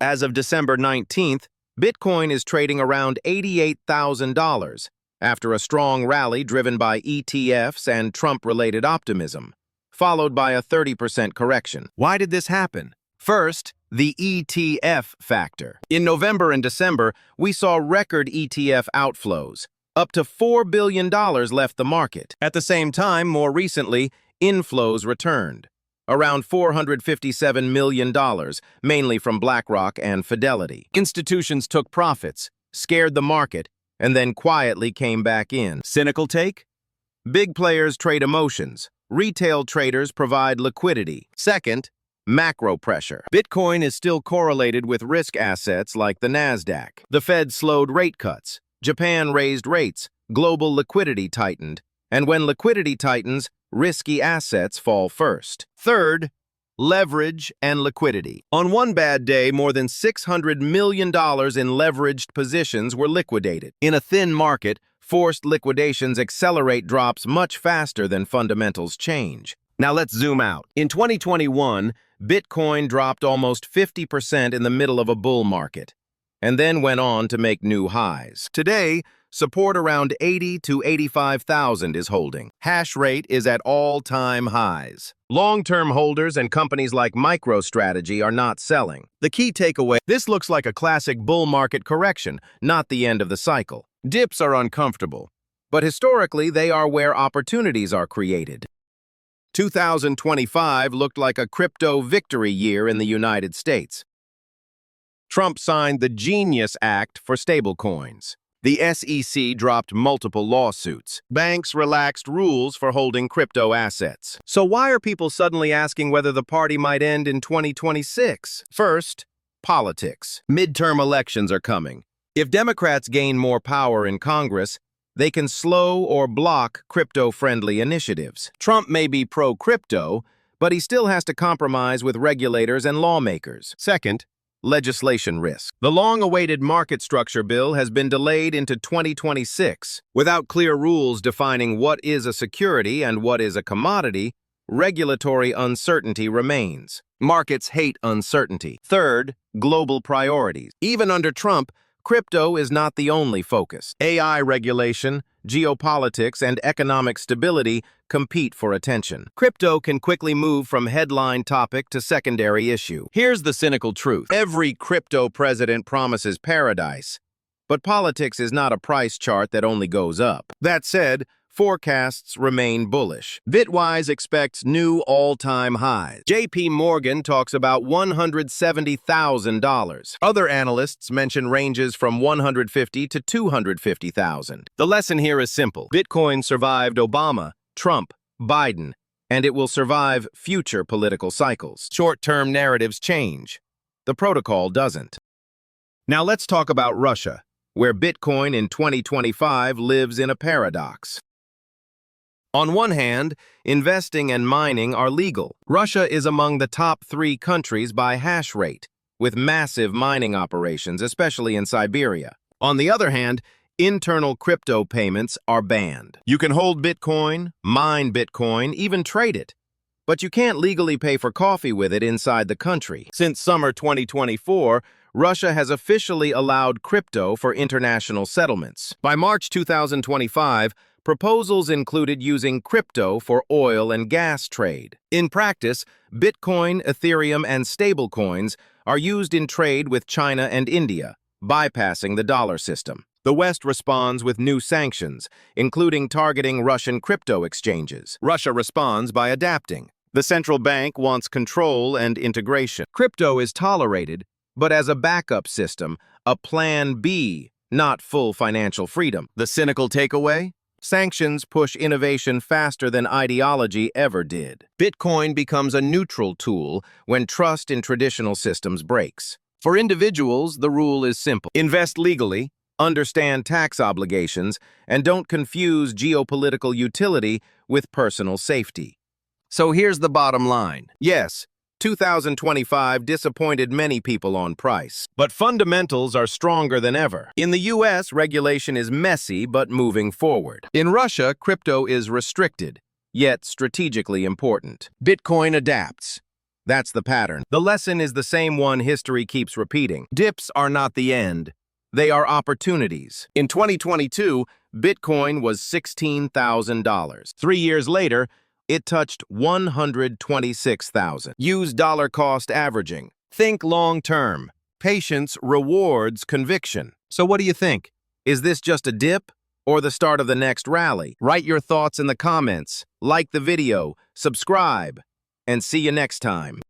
As of December 19th, Bitcoin is trading around $88,000 after a strong rally driven by ETFs and Trump-related optimism, followed by a 30% correction. Why did this happen? First, the ETF factor. In November and December, we saw record ETF outflows. Up to $4 billion left the market. At the same time, more recently, inflows returned. Around $457 million, mainly from BlackRock and Fidelity. Institutions took profits, scared the market, and then quietly came back in. Cynical take? Big players trade emotions. Retail traders provide liquidity. Second, macro pressure. Bitcoin is still correlated with risk assets like the Nasdaq. The Fed slowed rate cuts. Japan raised rates. Global liquidity tightened. And when liquidity tightens, risky assets fall first. Third, leverage and liquidity. On one bad day, more than $600 million in leveraged positions were liquidated. In a thin market, forced liquidations accelerate drops much faster than fundamentals change. Now let's zoom out. In 2021, Bitcoin dropped almost 50% in the middle of a bull market, and then went on to make new highs. Today, support around 80 to 85,000 is holding. Hash rate is at all-time highs. Long-term holders and companies like MicroStrategy are not selling. The key takeaway, this looks like a classic bull market correction, not the end of the cycle. Dips are uncomfortable, but historically they are where opportunities are created. 2025 looked like a crypto victory year in the United States. Trump signed the Genius Act for stablecoins. The SEC dropped multiple lawsuits. Banks relaxed rules for holding crypto assets. So why are people suddenly asking whether the party might end in 2026? First, politics. Midterm elections are coming. If Democrats gain more power in Congress, they can slow or block crypto-friendly initiatives. Trump may be pro-crypto, but he still has to compromise with regulators and lawmakers. Second, legislation risk. The long-awaited market structure bill has been delayed into 2026. Without clear rules defining what is a security and what is a commodity, regulatory uncertainty remains. Markets hate uncertainty. Third, global priorities. Even under Trump, crypto is not the only focus. AI regulation, geopolitics, and economic stability compete for attention. Crypto can quickly move from headline topic to secondary issue. Here's the cynical truth. Every crypto president promises paradise, but politics is not a price chart that only goes up. That said, forecasts remain bullish. Bitwise expects new all-time highs. JP Morgan talks about $170,000. Other analysts mention ranges from $150,000 to $250,000. The lesson here is simple. Bitcoin survived Obama, Trump, Biden, and it will survive future political cycles. Short-term narratives change. The protocol doesn't. Now let's talk about Russia, where Bitcoin in 2025 lives in a paradox. On one hand, investing and mining are legal. Russia is among the top 3 countries by hash rate, with massive mining operations, especially in Siberia. On the other hand, internal crypto payments are banned. You can hold Bitcoin, mine Bitcoin, even trade it, but you can't legally pay for coffee with it inside the country. Since summer 2024, Russia has officially allowed crypto for international settlements. By March 2025, proposals included using crypto for oil and gas trade. In practice, Bitcoin, Ethereum, and stablecoins are used in trade with China and India, bypassing the dollar system. The West responds with new sanctions, including targeting Russian crypto exchanges. Russia responds by adapting. The central bank wants control and integration. Crypto is tolerated, but as a backup system, a plan B, not full financial freedom. The cynical takeaway? Sanctions push innovation faster than ideology ever did. Bitcoin becomes a neutral tool when trust in traditional systems breaks. For individuals, the rule is simple. Invest legally, understand tax obligations, and don't confuse geopolitical utility with personal safety. So here's the bottom line. Yes, 2025 disappointed many people on price, but fundamentals are stronger than ever. In the US, regulation is messy but moving forward. In Russia, crypto is restricted, yet strategically important. Bitcoin adapts. That's the pattern. The lesson is the same one history keeps repeating. Dips are not the end. They are opportunities. In 2022, Bitcoin was $16,000. 3 years later, it touched $126,000. Use dollar cost averaging. Think long term. Patience rewards conviction. So what do you think? Is this just a dip or the start of the next rally? Write your thoughts in the comments, like the video, subscribe, and see you next time.